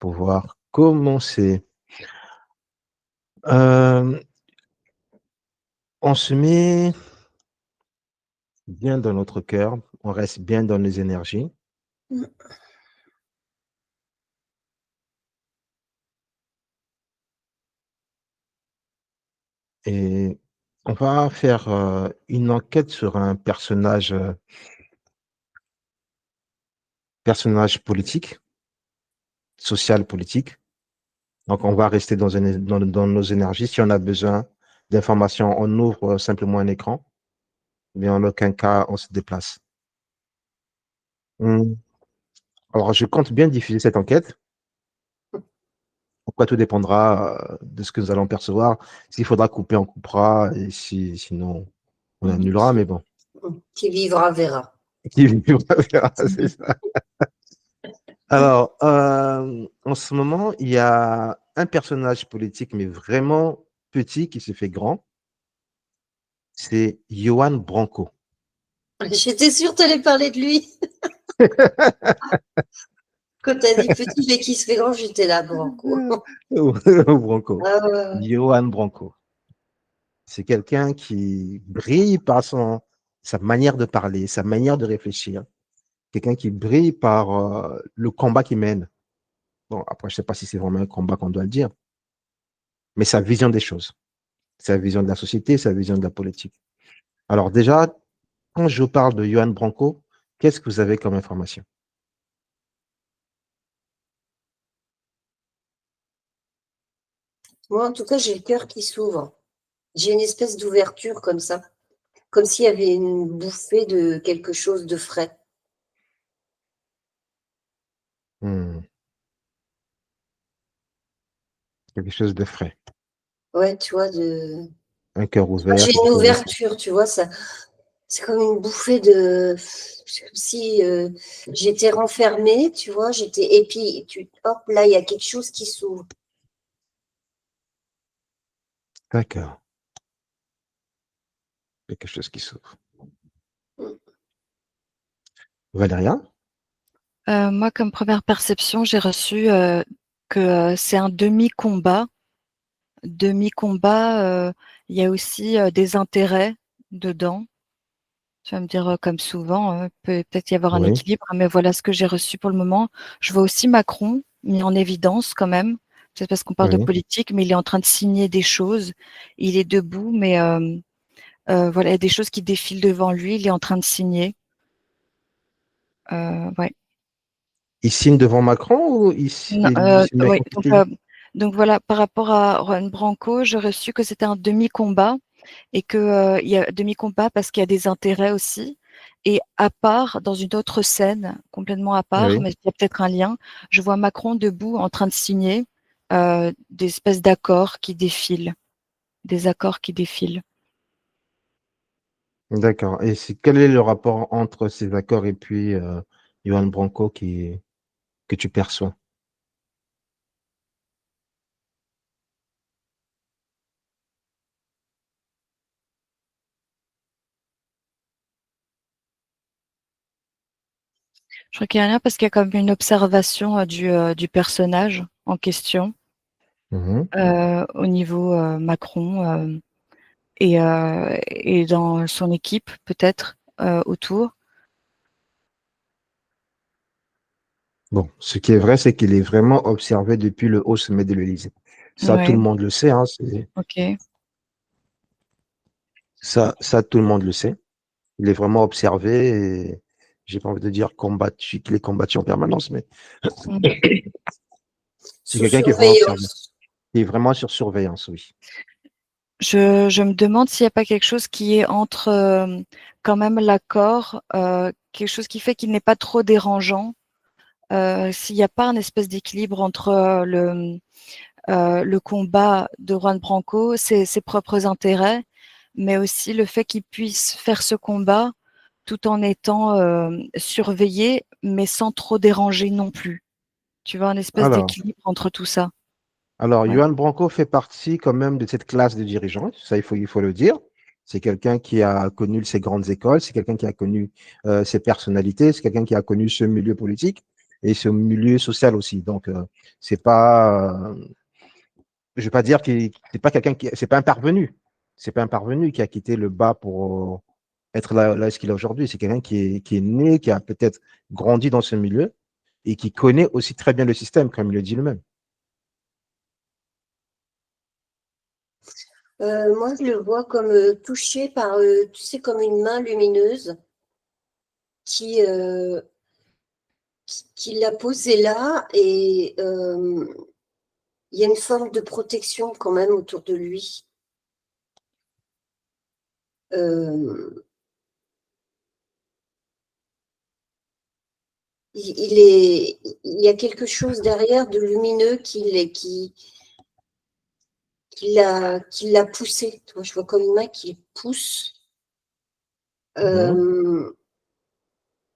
pouvoir commencer. Euh, on se met bien dans notre cœur, on reste bien dans les énergies Mmh. et on va faire une enquête sur un personnage politique, social politique. Donc on va rester dans nos énergies. Si on a besoin d'informations, on ouvre simplement un écran, mais en aucun cas on se déplace. Hmm. Alors je compte bien diffuser cette enquête. Pourquoi tout dépendra de ce que nous allons percevoir. S'il faudra couper, on coupera, et sinon, on Mmh. annulera, mais bon. Qui vivra verra. Qui vivra verra, c'est ça. Alors, en ce moment, il y a un personnage politique, mais vraiment petit, qui se fait grand. C'est Johan Branco. J'étais sûre que tu allais parler de lui. Quand tu as dit petit, mais qui se fait grand, j'étais là, Branco. Branco. Ah ouais. Johan Branco. C'est quelqu'un qui brille par sa manière de parler, sa manière de réfléchir. Quelqu'un qui brille par le combat qu'il mène. Bon, après, je ne sais pas si c'est vraiment un combat qu'on doit le dire, mais sa vision des choses, sa vision de la société, sa vision de la politique. Alors déjà, quand je vous parle de Johan Branco, qu'est-ce que vous avez comme information? Moi, en tout cas, j'ai le cœur qui s'ouvre. J'ai une espèce d'ouverture comme ça. Comme s'il y avait une bouffée de quelque chose de frais. Hmm, quelque chose de frais, Ouais, tu vois, un cœur ouvert, j'ai quelque une chose de frais. ouverture, tu vois, ça, c'est comme une bouffée de. C'est comme si j'étais renfermée, tu vois, et puis, hop, là, il y a quelque chose qui s'ouvre. D'accord, quelque chose qui s'ouvre. Valéria? Moi, comme première perception, j'ai reçu que c'est un demi-combat. Demi-combat, il y a aussi des intérêts dedans. Tu vas me dire, comme souvent, peut-être y avoir un Oui, équilibre, mais voilà ce que j'ai reçu pour le moment. Je vois aussi Macron mis en évidence quand même. C'est parce qu'on parle de oui, politique, mais il est en train de signer des choses. Il est debout, mais voilà, il y a des choses qui défilent devant lui. Il est en train de signer. Ouais. il signe devant Macron ou Non, il se met à oui, côté? donc voilà, par rapport à Juan Branco, j'ai reçu que c'était un demi-combat et que il y a demi-combat parce qu'il y a des intérêts aussi. Et à part, dans une autre scène, complètement à part, Oui, mais il y a peut-être un lien, je vois Macron debout en train de signer des espèces d'accords qui défilent, des accords qui défilent. d'accord. Et quel est le rapport entre ces accords et puis Johan Branco que tu perçois? Je crois qu'il y a un lien parce qu'il y a quand même une observation du personnage en question Mhm. au niveau Macron. Et dans son équipe peut-être autour. Bon, ce qui est vrai, c'est qu'il est vraiment observé depuis le haut sommet de l'Élysée. Ça, tout Ouais, le monde le sait, hein, ok. ça, tout le monde le sait. Il est vraiment observé et j'ai pas envie de dire combattu, qu'il est combattu en permanence, mais Mm. c'est Sous quelqu'un qui est vraiment observé. surveillance. Il est vraiment sur surveillance, oui. Je me demande s'il n'y a pas quelque chose qui est entre quand même l'accord, quelque chose qui fait qu'il n'est pas trop dérangeant, s'il n'y a pas un espèce d'équilibre entre le combat de Juan Branco, ses propres intérêts, mais aussi le fait qu'il puisse faire ce combat tout en étant surveillé, mais sans trop déranger non plus. Tu vois, un espèce Alors, d'équilibre entre tout ça. Ouais. Johan Branco fait partie quand même de cette classe de dirigeants, ça il faut le dire. C'est quelqu'un qui a connu ces grandes écoles, c'est quelqu'un qui a connu ces personnalités, c'est quelqu'un qui a connu ce milieu politique. et ce milieu social aussi. Donc, c'est pas, je vais pas dire qu'il c'est pas quelqu'un qui, c'est pas un parvenu. C'est pas un parvenu qui a quitté le bas pour être là ce qu'il est aujourd'hui. C'est quelqu'un qui est né, qui a peut-être grandi dans ce milieu et qui connaît aussi très bien le système, comme il le dit lui-même. Moi, je le vois comme touché par, tu sais, comme une main lumineuse qui, qui l'a posé là et il y a une forme de protection quand même autour de lui. Il y a quelque chose derrière de lumineux qui l'a poussé. Toi, je vois comme une main qui le pousse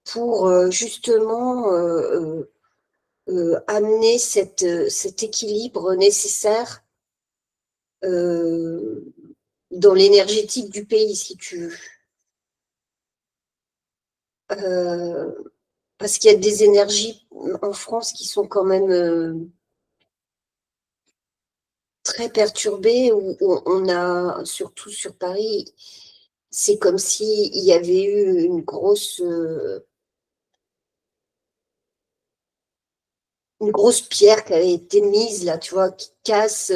pour justement amener cet équilibre nécessaire dans l'énergétique du pays, si tu veux. Parce qu'il y a des énergies en France qui sont quand même très perturbées, où on a, surtout sur Paris, c'est comme s'il y avait eu une grosse pierre qui avait été mise là, tu vois, qui casse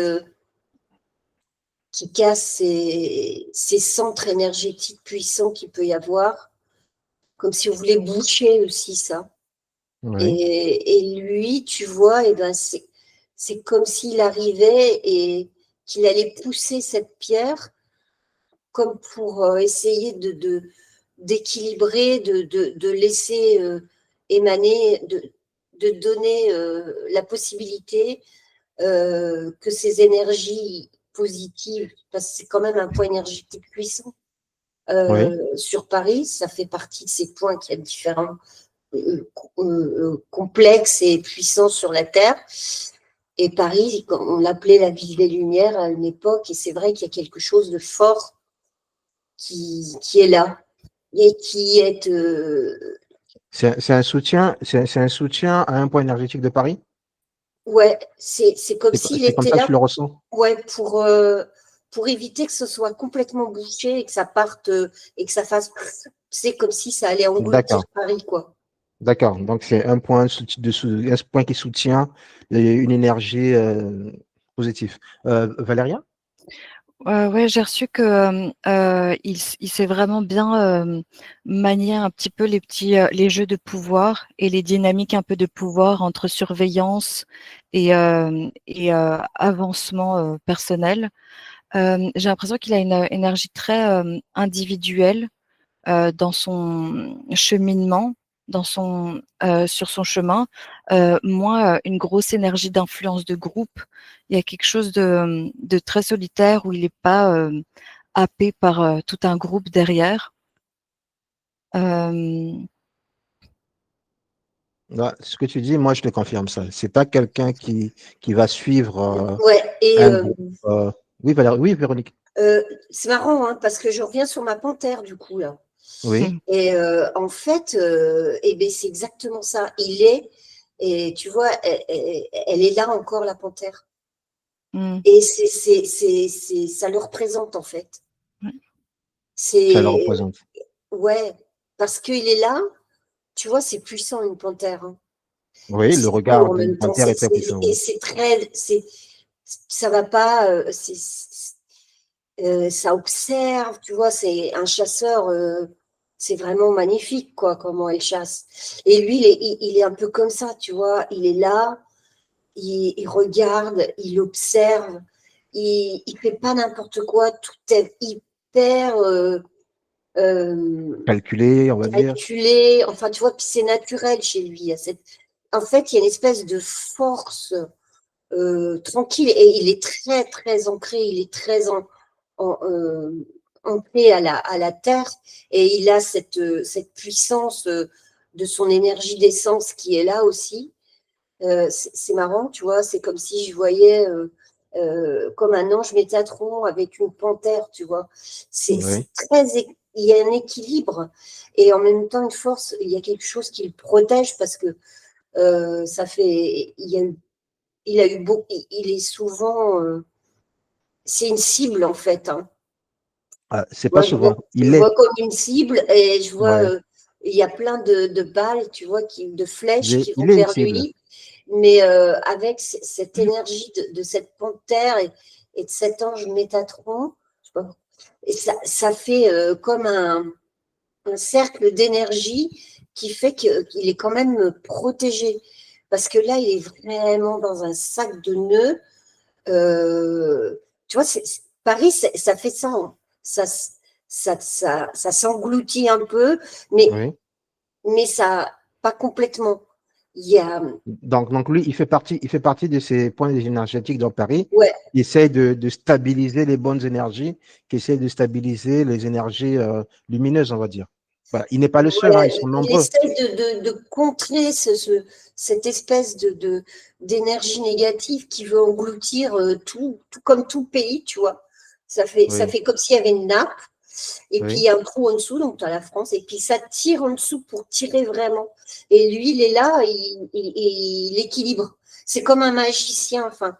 ces centres énergétiques puissants qu'il peut y avoir, comme si on voulait boucher aussi ça. Oui. Et lui, tu vois, et ben c'est comme s'il arrivait et qu'il allait pousser cette pierre comme pour essayer d'équilibrer, de laisser émaner, de donner la possibilité que ces énergies positives, parce que c'est quand même un point énergétique puissant, Oui. sur Paris, ça fait partie de ces points qui a différents complexes et puissants sur la Terre. Et Paris, on l'appelait la ville des Lumières à une époque, et c'est vrai qu'il y a quelque chose de fort qui est là et qui est. C'est un soutien, c'est un soutien à un point énergétique de Paris. Ouais, c'est comme s'il C'est comme était ça que tu là, le ressens. ouais, pour éviter que ce soit complètement bouché et que ça parte et que ça fasse. C'est comme si ça allait engloutir D'accord. Paris, quoi. D'accord. Donc, c'est un point, un point qui soutient une énergie positive. Valéria? Ouais, j'ai reçu que il sait vraiment bien manier un petit peu les jeux de pouvoir et les dynamiques un peu de pouvoir entre surveillance et avancement personnel. J'ai l'impression qu'il a une énergie très individuelle dans son cheminement, sur son chemin, moins une grosse énergie d'influence de groupe. Il y a quelque chose de très solitaire où il n'est pas happé par tout un groupe derrière. Ce que tu dis, moi, je te confirme ça. C'est pas quelqu'un qui va suivre Ouais, et un groupe. Oui, Valérie, oui, Véronique. c'est marrant, hein, parce que je reviens sur ma panthère, du coup, là. Oui. Et en fait, eh ben, c'est exactement ça. Il est, et tu vois, elle est là encore, la panthère. Mm. Et ça le représente, en fait. Ça le C'est, représente. ouais, parce qu'il est là, tu vois, c'est puissant, une panthère, hein. Oui, le C'est beau regard en d'une même temps. panthère est très puissant. Et Oui. c'est très, ça va pas, ça observe, tu vois, c'est un chasseur, c'est vraiment magnifique, quoi, comment elle chasse. Et lui, il est un peu comme ça, tu vois, il est là, il regarde, il observe, il fait pas n'importe quoi, tout est hyper Calculé, on va dire. calculé, enfin, tu vois, puis c'est naturel chez lui. En fait, il y a une espèce de force tranquille et il est très, très ancré, il est très ancré à la terre et il a cette puissance de son énergie d'essence qui est là aussi. C'est marrant, tu vois, c'est comme si je voyais comme un ange Métatron avec une panthère, tu vois. C'est Oui. très, il y a un équilibre et en même temps une force, il y a quelque chose qui le protège parce que Ça fait, il a eu beaucoup, il est souvent, c'est une cible en fait. Hein. C'est pas Moi, je vois, souvent. je Il le vois est. comme une cible et je vois, Ouais. il y a plein de balles, tu vois, de flèches qui Il vont est une vers cible. lui, mais avec cette énergie de cette panthère et de cet ange Métatron, je sais pas, et ça fait comme un cercle d'énergie qui fait qu'il est quand même protégé. Parce que là, il est vraiment dans un sac de nœuds. Tu vois, Paris, ça fait ça. Hein. Ça s'engloutit un peu, Oui. mais ça, pas complètement. Il y a, Donc lui, il fait partie de ces points énergétiques dans Paris. ouais, Il essaie de stabiliser les bonnes énergies, qui essaie de stabiliser les énergies lumineuses, on va dire. Voilà. Il n'est pas le seul, voilà, hein, ils sont il nombreux. essaie de contrer cette espèce d'énergie négative qui veut engloutir tout comme tout pays, tu vois. Ça Oui, fait comme s'il y avait une nappe, et puis il oui, y a un trou en dessous, donc tu as la France, et puis ça tire en dessous pour tirer vraiment. Et lui, il est là, il équilibre. C'est comme un magicien, enfin,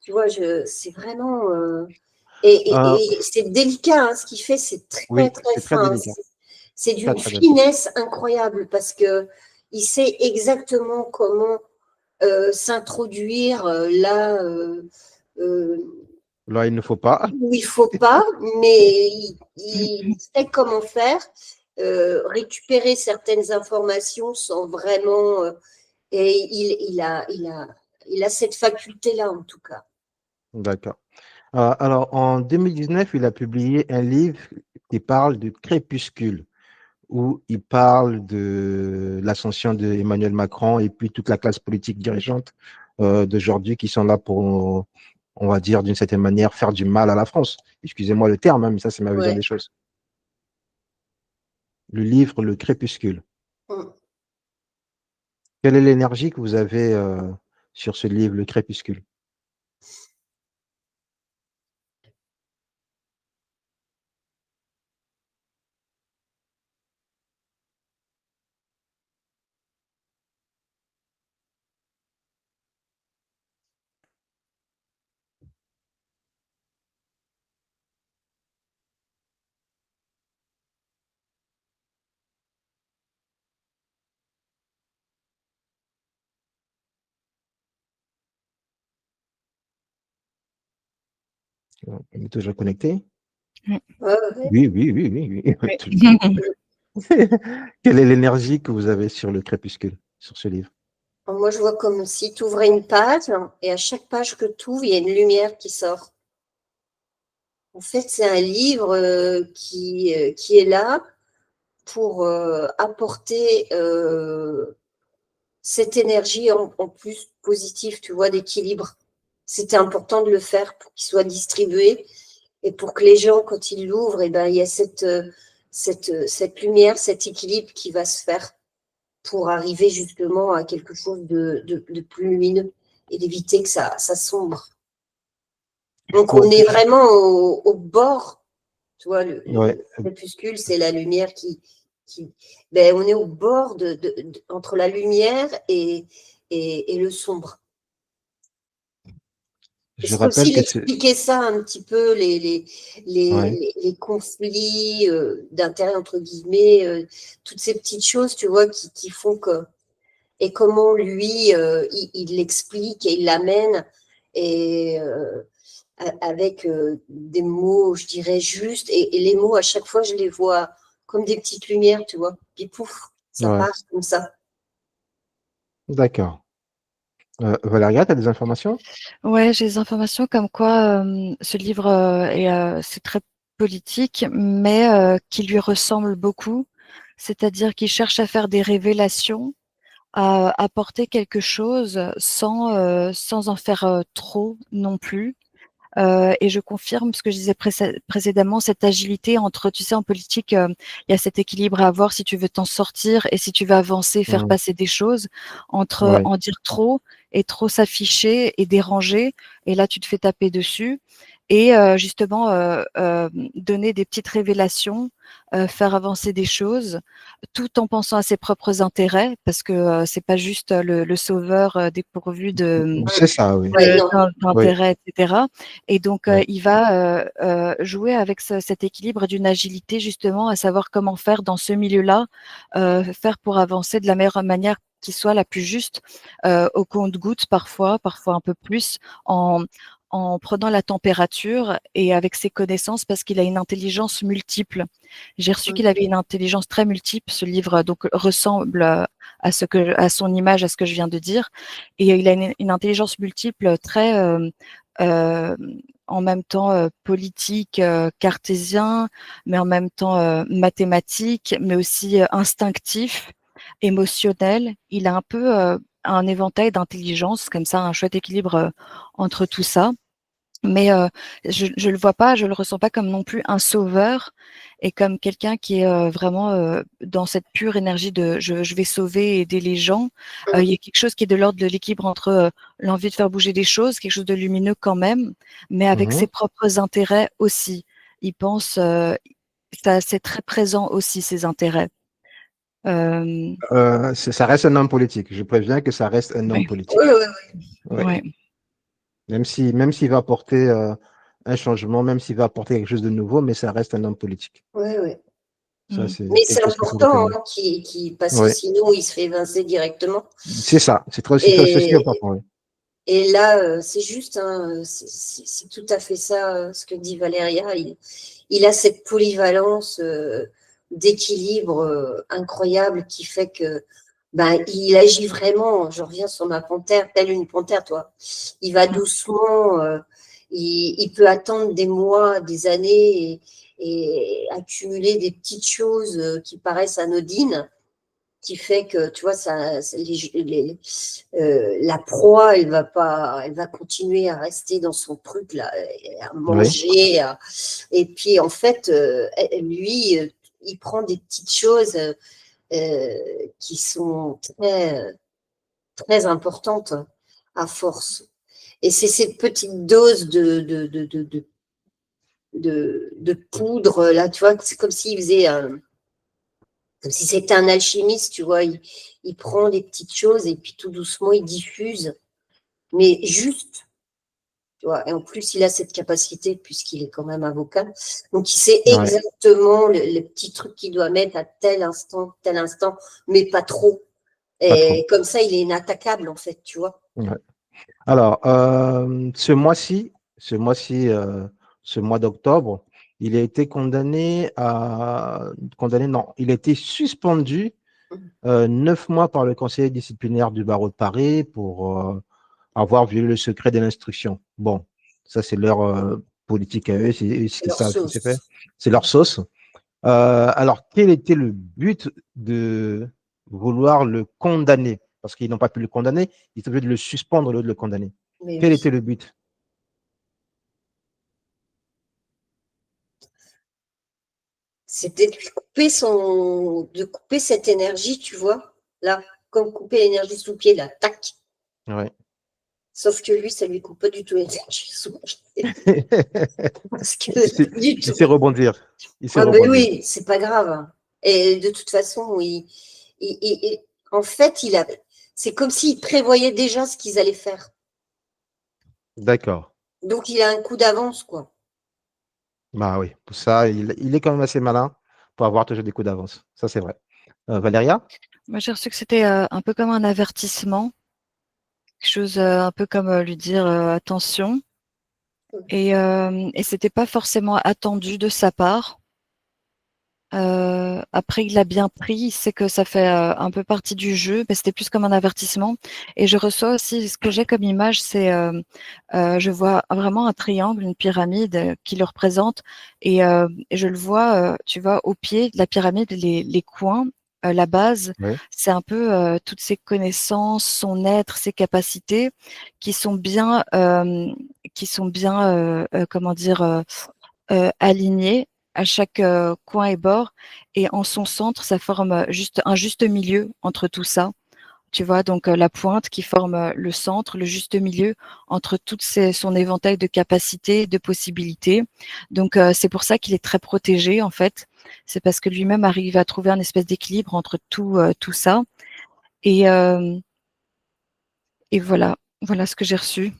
tu vois, c'est vraiment. Euh, Et c'est délicat, hein, ce qu'il fait, c'est très, oui, très c'est très fin. délicat. C'est Très, d'une très délicat. finesse incroyable parce que il sait exactement comment s'introduire là euh, Là, il ne faut pas. où il faut pas, mais il sait comment faire, récupérer certaines informations sans vraiment. Et il a cette faculté-là, en tout cas. D'accord. Alors, en 2019, il a publié un livre qui parle du crépuscule, où il parle de l'ascension d'Emmanuel Macron et puis toute la classe politique dirigeante d'aujourd'hui qui sont là pour, on va dire, d'une certaine manière, faire du mal à la France. Excusez-moi le terme, hein, mais ça, c'est ma vision Ouais. des choses. Le livre Le Crépuscule. Mm. Quelle est l'énergie que vous avez sur ce livre, Le Crépuscule? On est toujours connecté? Oui. Ouais, ouais. Oui, oui, oui, oui, oui. Oui. Toujours. Quelle est l'énergie que vous avez sur Le Crépuscule, sur ce livre? Moi, je vois comme si tu ouvrais une page et à chaque page que tu ouvres, il y a une lumière qui sort. En fait, c'est un livre qui est là pour apporter cette énergie en plus positive, tu vois, d'équilibre. C'était important de le faire pour qu'il soit distribué et pour que les gens, quand ils l'ouvrent, eh ben, il y a cette lumière, cet équilibre qui va se faire pour arriver justement à quelque chose de plus lumineux et d'éviter que ça sombre. Donc, on Bon, est vraiment au bord, tu vois, ouais, le crépuscule, c'est la lumière ben, on est au bord entre la lumière et le sombre. je Est-ce rappelle qu'aussi il que c'est. expliquait ça un petit peu, Ouais, les conflits d'intérêt, entre guillemets, toutes ces petites choses, tu vois, qui font que. Et comment lui, il l'explique et il l'amène, et avec des mots, je dirais, justes. Et les mots, à chaque fois, je les vois comme des petites lumières, tu vois. Puis pouf, ça ouais, part comme ça. d'accord. Valéria, tu as des informations? Ouais, j'ai des informations comme quoi ce livre c'est très politique, mais qui lui ressemble beaucoup. C'est-à-dire qu'il cherche à faire des révélations, à apporter quelque chose sans en faire trop non plus. Et je confirme ce que je disais précédemment, cette agilité entre, tu sais, en politique, il y a cet équilibre à avoir si tu veux t'en sortir et si tu veux avancer, faire Hmm, passer des choses, entre ouais, en dire trop et trop s'afficher et déranger, et là tu te fais taper dessus. et justement donner des petites révélations, faire avancer des choses, tout en pensant à ses propres intérêts, parce que c'est pas juste le sauveur dépourvu C'est ça, oui. Ouais, non. Oui, d'intérêt, etc. Et donc oui. il va jouer avec cet équilibre d'une agilité, justement, à savoir comment faire dans ce milieu-là, faire pour avancer de la meilleure manière qui soit la plus juste, au compte-gouttes parfois un peu plus, en prenant la température et avec ses connaissances, parce qu'il a une intelligence multiple. J'ai reçu qu'il avait une intelligence très multiple. Ce livre donc ressemble à son image, à ce que je viens de dire, et il a une intelligence multiple très en même temps politique, cartésien, mais en même temps mathématique, mais aussi instinctif, émotionnel. Il a un peu un éventail d'intelligence, comme ça, un chouette équilibre entre tout ça. Mais je le vois pas, je le ressens pas comme non plus un sauveur, et comme quelqu'un qui est vraiment dans cette pure énergie de je vais sauver et aider les gens. Il y a quelque chose qui est de l'ordre de l'équilibre entre l'envie de faire bouger des choses, quelque chose de lumineux quand même, mais avec ses propres intérêts aussi. Il pense, c'est très présent aussi, ses intérêts. Ça reste un homme politique. Je préviens que ça reste un homme Ouais, politique. Oui, oui, oui. Ouais. ouais. Même s'il va apporter un changement, même s'il va apporter quelque chose de nouveau, mais ça reste un homme politique. Oui, oui. Ça, Mm. c'est Mais quelque c'est chose qu'il faut important retenir. parce que Oui, sinon il se fait évincer directement. c'est ça. C'est aussi Et, important. Oui. et là, c'est juste, hein, c'est tout à fait ça, ce que dit Valéria. Il a cette polyvalence d'équilibre incroyable qui fait que ben, il agit vraiment. Je reviens sur ma panthère, telle une panthère, toi. Il va doucement, il peut attendre des mois, des années et accumuler des petites choses qui paraissent anodines, qui fait que, tu vois, la proie, elle va continuer à rester dans son truc là, à Oui. manger, et puis en fait, lui, il prend des petites choses qui sont très importantes à force. Et c'est cette petite dose de poudre là, tu vois, c'est comme s'il faisait comme si c'était un alchimiste, tu vois, il prend des petites choses et puis tout doucement il diffuse, mais juste, tu vois, et en plus il a cette capacité puisqu'il est quand même avocat, donc il sait Ouais. exactement le petit truc qu'il doit mettre à tel instant, mais pas trop. Pas trop. Et comme ça, il est inattaquable en fait, tu vois. Ouais. Alors, ce mois d'octobre, il a été non, il a été suspendu 9 mois par le conseiller disciplinaire du barreau de Paris pour avoir violé le secret de l'instruction. Bon, ça c'est leur politique à eux, c'est ce C'est qu'ils leur savent ce qui s'est fait, sauce. c'est leur sauce. Alors, quel était le but de vouloir le condamner? Parce qu'ils n'ont pas pu le condamner, ils étaient obligés de le suspendre au lieu de le condamner. Mais Quel oui. était le but? C'était de couper cette énergie, tu vois, là, comme couper l'énergie sous le pied, là, tac. Ouais. Sauf que lui, ça lui coupe pas du tout l'énergie sous le pied. Parce que il sait, pas du il tout. sait rebondir. Il sait Ah ben rebondir. oui, c'est pas grave. Et de toute façon, en fait, c'est comme s'il prévoyait déjà ce qu'ils allaient faire. D'accord. Donc il a un coup d'avance, quoi. Bah oui, pour ça, il est quand même assez malin pour avoir toujours des coups d'avance. Ça, c'est vrai. Valéria? Moi, j'ai reçu que c'était un peu comme un avertissement, quelque chose un peu comme lui dire attention. Et c'était pas forcément attendu de sa part. Après, il l'a bien pris, il sait que ça fait un peu partie du jeu, mais c'était plus comme un avertissement. Et je reçois aussi, ce que j'ai comme image, c'est, je vois vraiment un triangle, une pyramide qui le représente, et je le vois, tu vois, au pied de la pyramide, les coins, la base, Oui. c'est un peu toutes ses connaissances, son être, ses capacités, qui sont bien, comment dire, alignées à chaque coin et bord, et en son centre, ça forme juste un juste milieu entre tout ça. Tu vois, donc la pointe qui forme le centre, le juste milieu entre son éventail de capacités, de possibilités. Donc c'est pour ça qu'il est très protégé en fait. C'est parce que lui-même arrive à trouver un espèce d'équilibre entre tout ça. Et, et voilà ce que j'ai reçu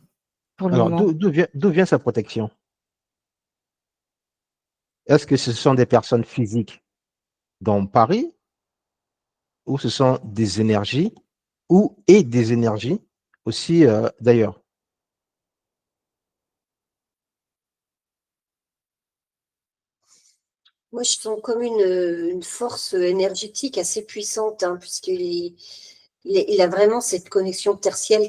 pour le Alors, moment. d'où vient sa protection? Est-ce que ce sont des personnes physiques dans Paris ou ce sont des énergies et des énergies aussi d'ailleurs? Moi, je sens comme une force énergétique assez puissante, hein, puisqu'il a vraiment cette connexion tertielle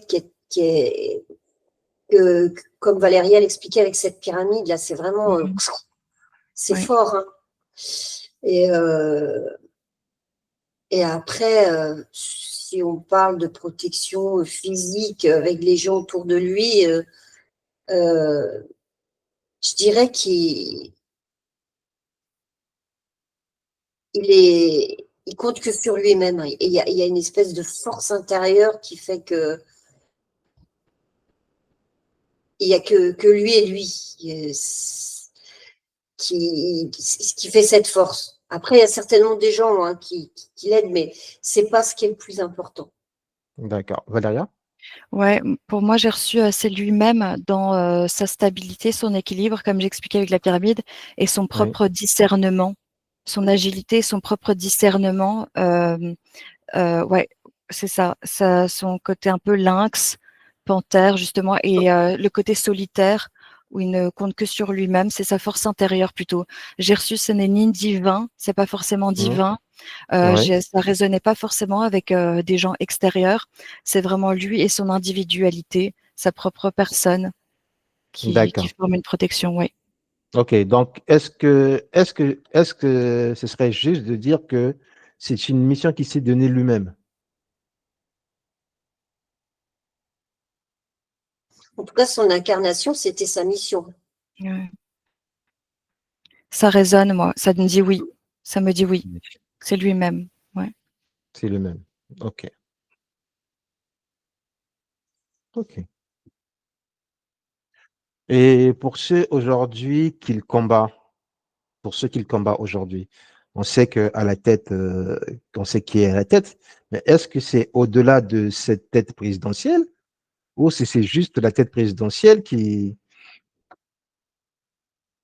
comme Valéria l'expliquait avec cette pyramide, là, c'est vraiment, c'est Oui. fort, hein. Et, et après, si on parle de protection physique avec les gens autour de lui, je dirais il compte que sur lui-même, hein. Et il y a une espèce de force intérieure qui fait que il n'y a que lui et lui qui fait cette force. Après, il y a certainement des gens, hein, qui l'aident, mais c'est pas ce qui est le plus important. D'accord. Valéria? Ouais, pour moi, j'ai reçu c'est lui-même dans sa stabilité, son équilibre, comme j'expliquais avec la pyramide, et son Oui. propre discernement, son agilité, son propre discernement. Ouais, c'est ça, son côté un peu lynx, panthère justement, et le côté solitaire où il ne compte que sur lui-même, c'est sa force intérieure plutôt. J'ai reçu ce n'est ni divin, c'est pas forcément Mhm. divin. Oui. Ça résonnait pas forcément avec des gens extérieurs. C'est vraiment lui et son individualité, sa propre personne qui D'accord. forme une protection. Oui. Ok. Donc, est-ce que ce serait juste de dire que c'est une mission qu'il s'est donnée lui-même? En tout cas, son incarnation, c'était sa mission. Ouais. Ça résonne, moi. Ça me dit oui. Ça me dit oui. C'est lui-même. Ouais. C'est lui-même. Ok. Ok. Et pour ceux aujourd'hui qu'il combat, pour ceux qu'il combat aujourd'hui, on sait que à la tête, on sait qui est à la tête, mais est-ce que c'est au-delà de cette tête présidentielle ou si c'est juste la tête présidentielle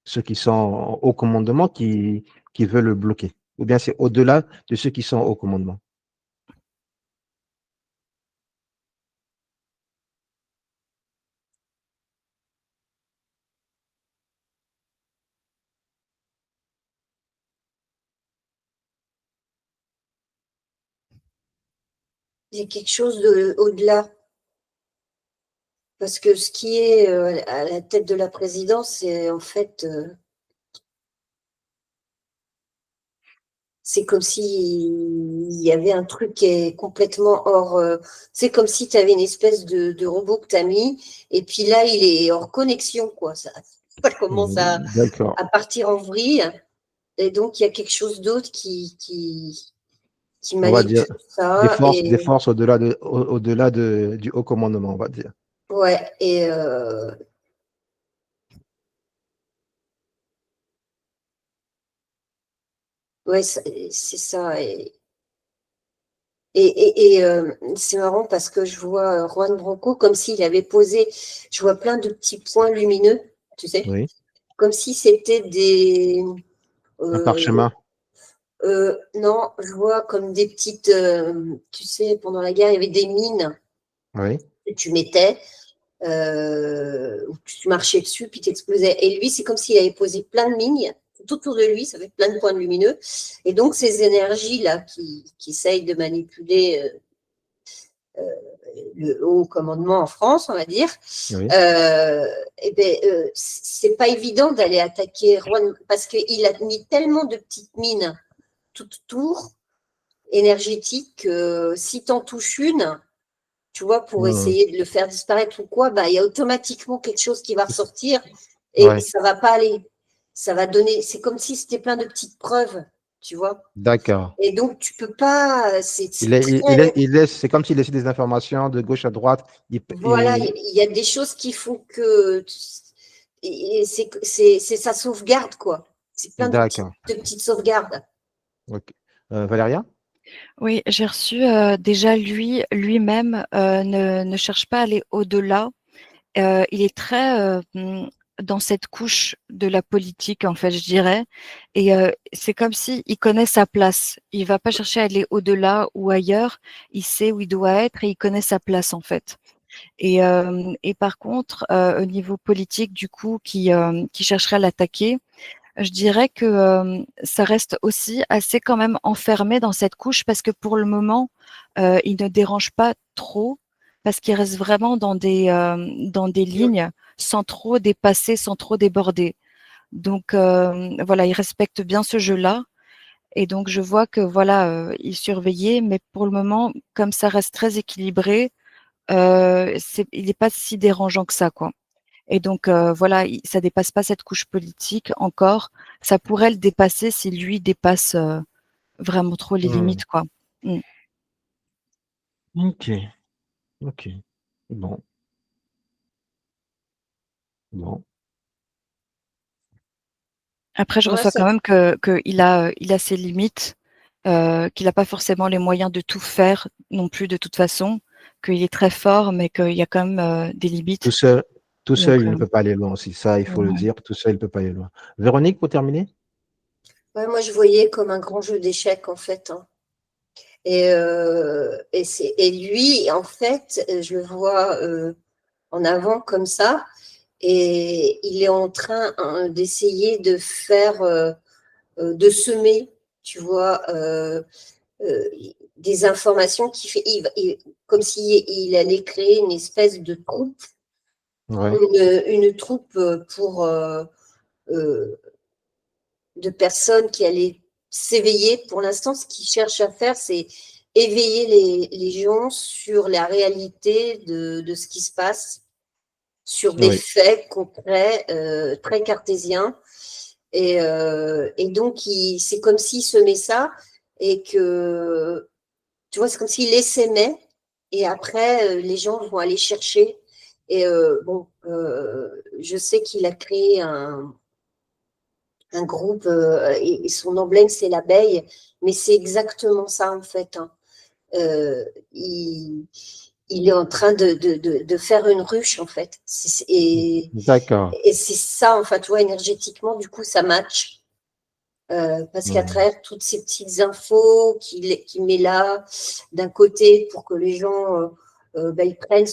ceux qui sont au commandement qui veulent le bloquer? Ou bien c'est au-delà de ceux qui sont au commandement? Il y a quelque chose au-delà. Parce que ce qui est à la tête de la présidence, c'est en fait, c'est comme s'il y avait un truc qui est complètement hors. C'est comme si tu avais une espèce de robot que tu as mis, et puis là, il est hors connexion, quoi. Ça commence D'accord. à partir en vrille, et donc il y a quelque chose d'autre qui On va dire manipule ça. Et des forces au-delà du haut commandement, on va dire. ouais, ouais, c'est ça. C'est marrant parce que je vois Juan Branco comme s'il avait posé, je vois plein de petits points lumineux, tu sais, Oui. comme si c'était Un euh, parchemin. non, je vois comme des petites, tu sais, pendant la guerre, il y avait des mines Oui. que tu mettais, où tu marchais dessus, puis t'explosais. Et lui, c'est comme s'il avait posé plein de mines tout autour de lui, ça fait plein de points lumineux. Et donc, ces énergies-là qui essayent de manipuler le haut commandement en France, on va dire, Oui. c'est pas évident d'aller attaquer Rouen parce qu'il a mis tellement de petites mines tout autour énergétiques que si t'en touches une, tu vois, pour Mhm. essayer de le faire disparaître ou quoi, bah, il y a automatiquement quelque chose qui va ressortir et Ouais. ça va pas aller. Ça va donner, c'est comme si c'était plein de petites preuves, tu tu vois. D'accord. Et donc, tu peux pas, c'est C'est comme s'il laissait des informations de gauche à droite. voilà, il y a des choses qui font que et c'est sa sauvegarde, quoi. C'est plein D'accord. de petites sauvegardes. Ok. Valéria? Oui, j'ai reçu déjà lui-même ne cherche pas à aller au-delà. Il est très dans cette couche de la politique, en fait, je dirais. Et c'est comme si il connaît sa place. Il va pas chercher à aller au-delà ou ailleurs. Il sait où il doit être et il connaît sa place, en fait. Et par contre, au niveau politique, du coup, qui chercherait à l'attaquer, je dirais que ça reste aussi assez quand même enfermé dans cette couche parce que pour le moment, il ne dérange pas trop parce qu'il reste vraiment dans des lignes sans trop dépasser, sans trop déborder. Donc voilà, il respecte bien ce jeu-là. Et donc je vois que voilà, il surveillait, mais pour le moment, comme ça reste très équilibré, il n'est pas si dérangeant que ça, quoi. Et donc voilà, ça dépasse pas cette couche politique encore. Ça pourrait le dépasser si lui dépasse vraiment trop les Hmm. limites, quoi. Mm. Ok. Ok. Bon. Bon. Après, je Ouais, reçois quand même que il a ses limites, qu'il n'a pas forcément les moyens de tout faire non plus de toute façon, qu'il est très fort, mais qu'il y a quand même des Tout limites. seul, tout Donc seul, il ne peut pas aller loin aussi. Ça, il faut le ouais. dire. Tout seul, il ne peut pas aller loin. Véronique, pour terminer? ouais, moi, je voyais comme un grand jeu d'échecs, en fait, hein. Et lui, en fait, je le vois en avant comme ça, et il est en train d'essayer de faire, de semer, tu vois, euh, des informations qui fait, comme s'il il allait créer une espèce de troupe, Ouais. une troupe euh, de personnes qui allaient s'éveiller. Pour l'instant, ce qu'il cherche à faire, c'est éveiller les gens sur la réalité de ce qui se passe, sur des Oui. faits concrets, très cartésiens. Et donc, c'est comme s'il semait ça et que, tu vois, c'est comme s'il essaimait et après, les gens vont aller chercher. Et bon, je sais qu'il a créé un groupe et son emblème, c'est l'abeille, mais c'est exactement ça en fait, hein. Euh, il, il est en train de faire une ruche en fait. D'accord. Et c'est ça, enfin, tu vois, énergétiquement, du coup, ça match. Parce qu'à Hmm. travers toutes ces petites infos qu'il met là, d'un côté, pour que les gens ben, ils prennent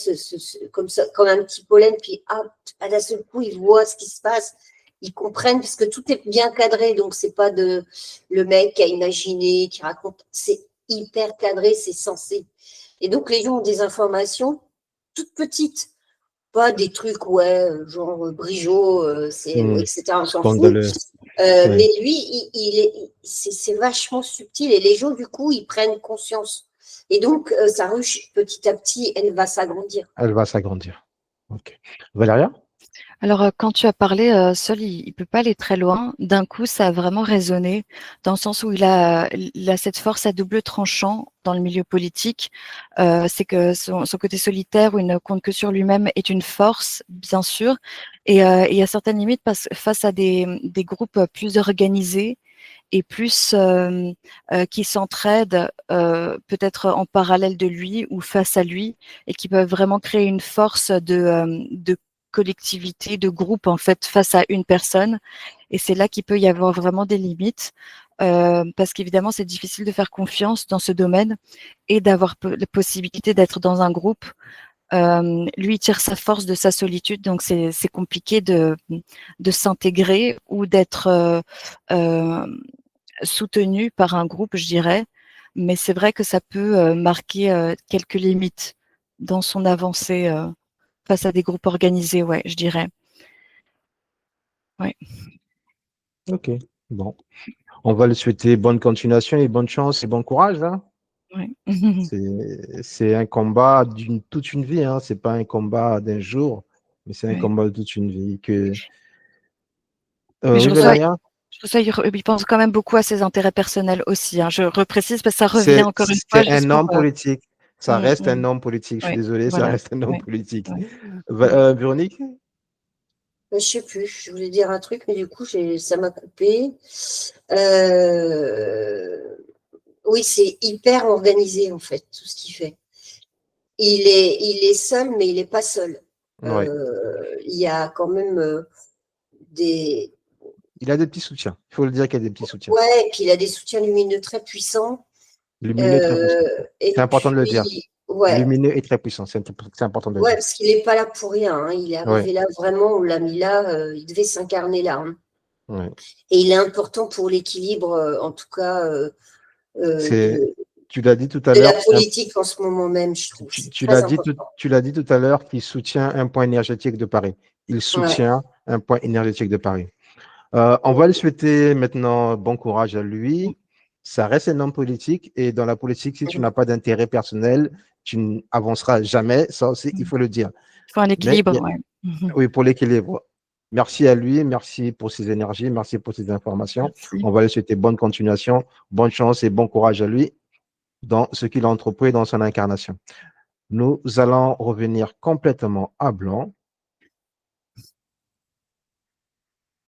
comme, ça, comme un petit pollen, puis hop, à d'un seul coup, ils voient ce qui se passe, ils comprennent, puisque tout est bien cadré, donc c'est pas le mec qui a imaginé, qui raconte, c'est hyper cadré, c'est censé. Et donc, les gens ont des informations toutes petites, pas des trucs, ouais, genre Brigeot, Hmm. etc., on s'en fout. Scandaleux. Oui. Mais lui, c'est vachement subtil et les gens, du coup, ils prennent conscience. Et donc, sa ruche, petit à petit, elle va s'agrandir. Elle va s'agrandir. Ok. Valéria? Alors, quand tu as parlé, seul, il peut pas aller très loin. D'un coup, ça a vraiment résonné dans le sens où il a cette force à double tranchant dans le milieu politique. C'est que son côté solitaire où il ne compte que sur lui-même est une force, bien sûr. Et il y a certaines limites face à des groupes plus organisés et plus qui s'entraident peut-être en parallèle de lui ou face à lui et qui peuvent vraiment créer une force de collectivité, de groupe en fait face à une personne. Et c'est là qu'il peut y avoir vraiment des limites parce qu'évidemment c'est difficile de faire confiance dans ce domaine et d'avoir la possibilité d'être dans un groupe. Lui il tire sa force de sa solitude, donc c'est compliqué de s'intégrer ou d'être soutenu par un groupe, je dirais. Mais c'est vrai que ça peut marquer quelques limites dans son avancée face à des groupes organisés, ouais, je dirais. Ouais, Ok. Bon. On va lui souhaiter bonne continuation et bonne chance et bon courage, hein. ouais. C'est un combat d'une toute une vie, hein. C'est pas un combat d'un jour, mais c'est un Ouais. combat de toute une vie. Mais je Oui, reçois, Valéria? Je trouve ça, il pense quand même beaucoup à ses intérêts personnels aussi, hein. Je reprécise parce que ça revient encore une fois C'est juste un pour, homme politique. Ça reste un mmh, homme politique. Je suis oui, désolé, ça voilà, reste un homme oui, politique. oui, oui. Véronique? Je sais plus, je voulais dire un truc, mais du coup, ça m'a coupé. Euh, Oui, c'est hyper organisé, en fait, tout ce qu'il fait. Il est seul, mais il n'est pas seul. Oui. Il y a quand même des. Il a des petits soutiens. Il faut le dire qu'il y a des petits soutiens. Ouais, et puis il a des soutiens lumineux très puissants. Lumineux, très puissant. C'est Et important de le dire. puis, ouais, Lumineux et très puissant. C'est important de le ouais, dire. parce qu'il n'est pas là pour rien, hein. Il est Oui. arrivé là vraiment, on l'a mis là, il devait s'incarner là, hein. Oui. Et il est important pour l'équilibre, en tout cas, C'est, tu l'as dit tout à de la l'heure, politique en ce moment même, je trouve. C'est tu très l'as dit important. tu l'as dit tout à l'heure qu'il soutient un point énergétique de Paris. Il Ouais. soutient un point énergétique de Paris. On va lui souhaiter maintenant bon courage à lui. Ça reste un homme politique et dans la politique, si tu n'as pas d'intérêt personnel, tu n'avanceras jamais. Ça aussi, il faut le dire. Il faut un Mais équilibre, ouais. oui, pour l'équilibre. Merci à lui, merci pour ses énergies, merci pour ses informations. Merci. On va lui souhaiter bonne continuation, bonne chance et bon courage à lui dans ce qu'il a entrepris dans son incarnation. Nous allons revenir complètement à blanc